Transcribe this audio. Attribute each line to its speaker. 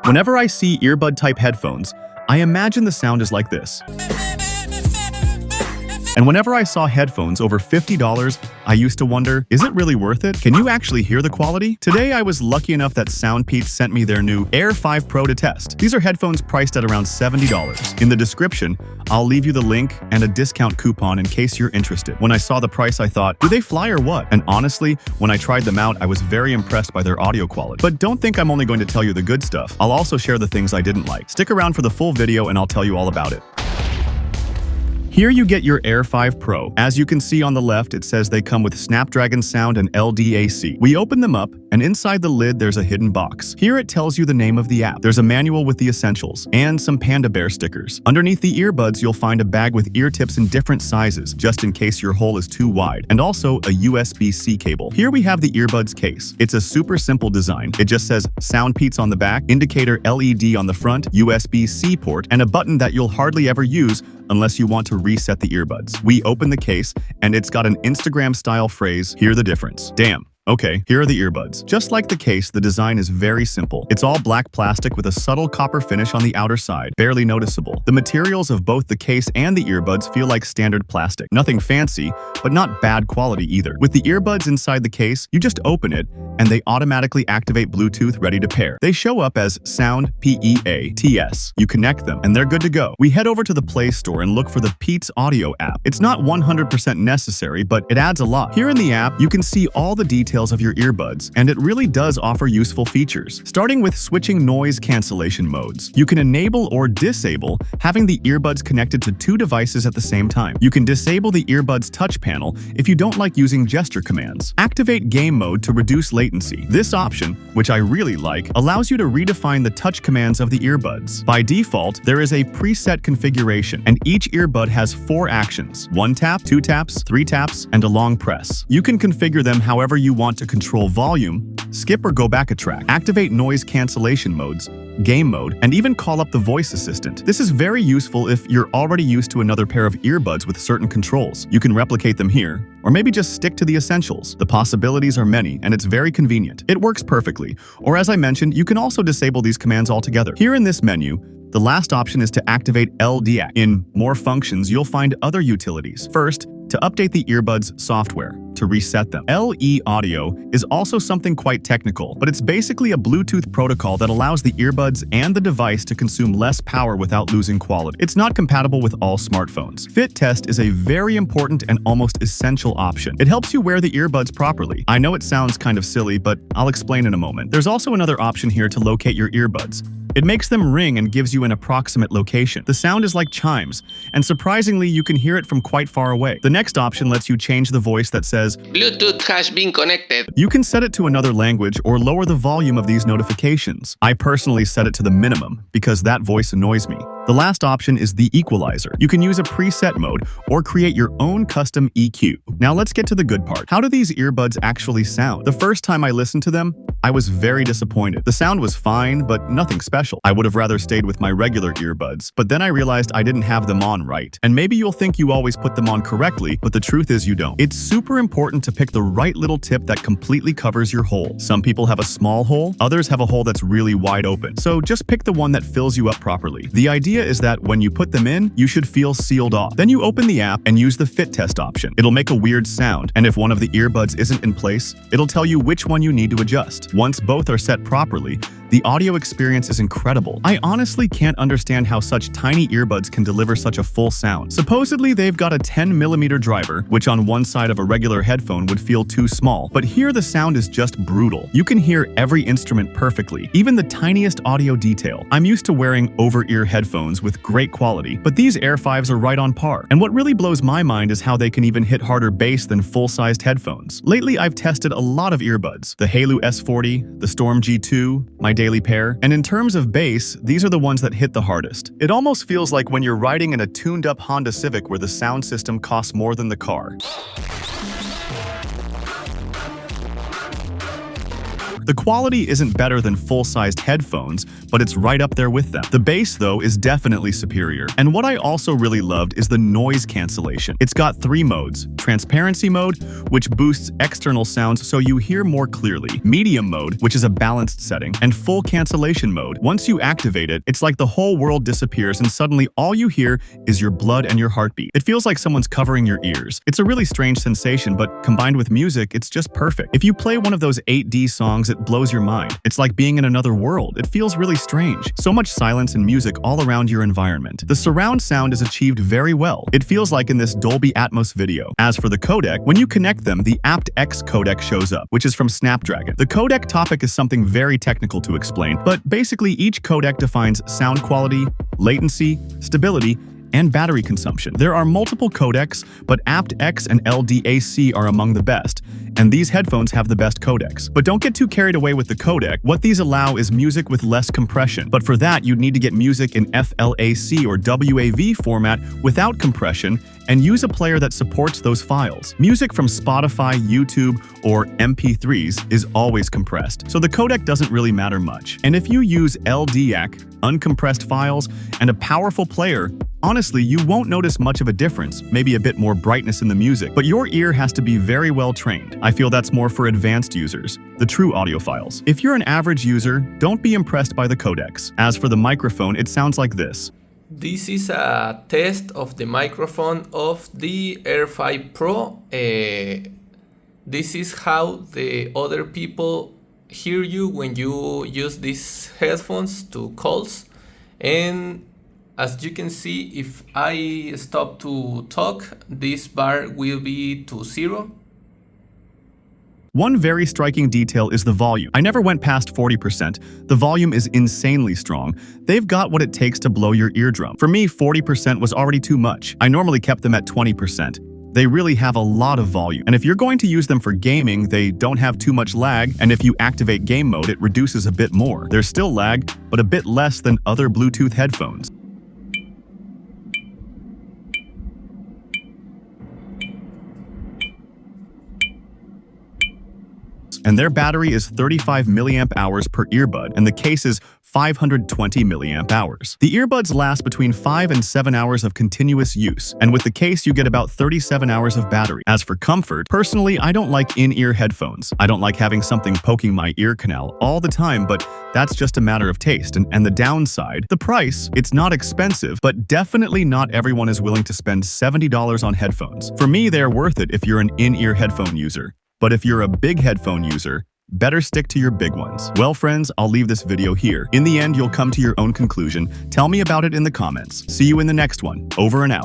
Speaker 1: Whenever I see earbud-type headphones, I imagine the sound is like this. And whenever I saw headphones over $50, I used to wonder, is it really worth it? Can you actually hear the quality? Today, I was lucky enough that Soundpeats sent me their new Air5Pro to test. These are headphones priced at around $70. In the description, I'll leave you the link and a discount coupon in case you're interested. When I saw the price, I thought, do they fly or what? And honestly, when I tried them out, I was very impressed by their audio quality. But don't think I'm only going to tell you the good stuff. I'll also share the things I didn't like. Stick around for the full video and I'll tell you all about it. Here you get your Air5Pro. As you can see on the left, it says they come with Snapdragon sound and LDAC. We open them up, and inside the lid there's a hidden box. Here it tells you the name of the app. There's a manual with the essentials, and some panda bear stickers. Underneath the earbuds, you'll find a bag with ear tips in different sizes, just in case your hole is too wide, and also a USB-C cable. Here we have the earbuds case. It's a super simple design. It just says Soundpeats on the back, indicator LED on the front, USB-C port, and a button that you'll hardly ever use unless you want to reset the earbuds. We open the case, and it's got an Instagram-style phrase, "Hear the difference." Damn. Okay, here are the earbuds. Just like the case, the design is very simple. It's all black plastic with a subtle copper finish on the outer side, barely noticeable. The materials of both the case and the earbuds feel like standard plastic. Nothing fancy, but not bad quality either. With the earbuds inside the case, you just open it, and they automatically activate Bluetooth ready to pair. They show up as Soundpeats. You connect them, and they're good to go. We head over to the Play Store and look for the Peats Audio app. It's not 100% necessary, but it adds a lot. Here in the app, you can see all the details of your earbuds, and it really does offer useful features. Starting with switching noise cancellation modes. You can enable or disable having the earbuds connected to two devices at the same time. You can disable the earbuds touch panel if you don't like using gesture commands. Activate game mode to reduce latency. This option, which I really like, allows you to redefine the touch commands of the earbuds. By default, there is a preset configuration, and each earbud has 4 actions: 1 tap, 2 taps, 3 taps, and a long press. You can configure them however you want to control volume, skip or go back a track, activate noise cancellation modes, game mode, and even call up the voice assistant. This is very useful if you're already used to another pair of earbuds with certain controls. You can replicate them here, or maybe just stick to the essentials. The possibilities are many, and it's very convenient. It works perfectly. Or as I mentioned, you can also disable these commands altogether. Here in this menu, the last option is to activate LDAC. In More Functions, you'll find other utilities. First, to update the earbuds software, to reset them. LE Audio is also something quite technical, but it's basically a Bluetooth protocol that allows the earbuds and the device to consume less power without losing quality. It's not compatible with all smartphones. Fit Test is a very important and almost essential option. It helps you wear the earbuds properly. I know it sounds kind of silly, but I'll explain in a moment. There's also another option here to locate your earbuds. It makes them ring and gives you an approximate location. The sound is like chimes, and surprisingly, you can hear it from quite far away. The next option lets you change the voice that says,
Speaker 2: "Bluetooth has been connected."
Speaker 1: You can set it to another language or lower the volume of these notifications. I personally set it to the minimum because that voice annoys me. The last option is the equalizer. You can use a preset mode or create your own custom EQ. Now let's get to the good part. How do these earbuds actually sound? The first time I listened to them, I was very disappointed. The sound was fine, but nothing special. I would have rather stayed with my regular earbuds, but then I realized I didn't have them on right. And maybe you'll think you always put them on correctly, but the truth is you don't. It's super important to pick the right little tip that completely covers your hole. Some people have a small hole, others have a hole that's really wide open. So just pick the one that fills you up properly. The idea is that when you put them in, you should feel sealed off. Then you open the app and use the fit test option. It'll make a weird sound, and if one of the earbuds isn't in place, it'll tell you which one you need to adjust. Once both are set properly, the audio experience is incredible. I honestly can't understand how such tiny earbuds can deliver such a full sound. Supposedly, they've got a 10mm driver, which on one side of a regular headphone would feel too small, but here the sound is just brutal. You can hear every instrument perfectly, even the tiniest audio detail. I'm used to wearing over-ear headphones with great quality, but these Air5s are right on par. And what really blows my mind is how they can even hit harder bass than full-sized headphones. Lately, I've tested a lot of earbuds. The Halu S40, the Storm G2, my daily pair, and in terms of bass, these are the ones that hit the hardest. It almost feels like when you're riding in a tuned-up Honda Civic where the sound system costs more than the car. The quality isn't better than full-sized headphones, but it's right up there with them. The bass, though, is definitely superior. And what I also really loved is the noise cancellation. It's got 3 modes: transparency mode, which boosts external sounds so you hear more clearly, medium mode, which is a balanced setting, and full cancellation mode. Once you activate it, it's like the whole world disappears and suddenly all you hear is your blood and your heartbeat. It feels like someone's covering your ears. It's a really strange sensation, but combined with music, it's just perfect. If you play one of those 8D songs, it blows your mind. It's like being in another world. It feels really strange. So much silence and music all around your environment. The surround sound is achieved very well. It feels like in this Dolby Atmos video. As for the codec, when you connect them, the aptX codec shows up, which is from Snapdragon. The codec topic is something very technical to explain, but basically each codec defines sound quality, latency, stability, and battery consumption. There are multiple codecs, but aptX and LDAC are among the best, and these headphones have the best codecs. But don't get too carried away with the codec. What these allow is music with less compression, but for that you'd need to get music in FLAC or WAV format without compression and use a player that supports those files. Music from Spotify, YouTube, or MP3s is always compressed, so the codec doesn't really matter much. And if you use LDAC, uncompressed files, and a powerful player, honestly, you won't notice much of a difference, maybe a bit more brightness in the music, but your ear has to be very well trained. I feel that's more for advanced users, the true audiophiles. If you're an average user, don't be impressed by the codecs. As for the microphone, it sounds like this.
Speaker 3: This is a test of the microphone of the Air 5 Pro. This is how the other people hear you when you use these headphones to calls. And as you can see, if I stop to talk, this bar will be to 0.
Speaker 1: One very striking detail is the volume. I never went past 40%. The volume is insanely strong. They've got what it takes to blow your eardrum. For me, 40% was already too much. I normally kept them at 20%. They really have a lot of volume. And if you're going to use them for gaming, they don't have too much lag, and if you activate game mode, it reduces a bit more. There's still lag, but a bit less than other Bluetooth headphones. And their battery is 35 milliamp hours per earbud, and the case is 520 milliamp hours. The earbuds last between 5 and 7 hours of continuous use, and with the case you get about 37 hours of battery. As for comfort, personally, I don't like in-ear headphones. I don't like having something poking my ear canal all the time, but that's just a matter of taste. And the downside, the price, it's not expensive, but definitely not everyone is willing to spend $70 on headphones. For me, they're worth it if you're an in-ear headphone user. But if you're a big headphone user, better stick to your big ones. Well, friends, I'll leave this video here. In the end, you'll come to your own conclusion. Tell me about it in the comments. See you in the next one. Over and out.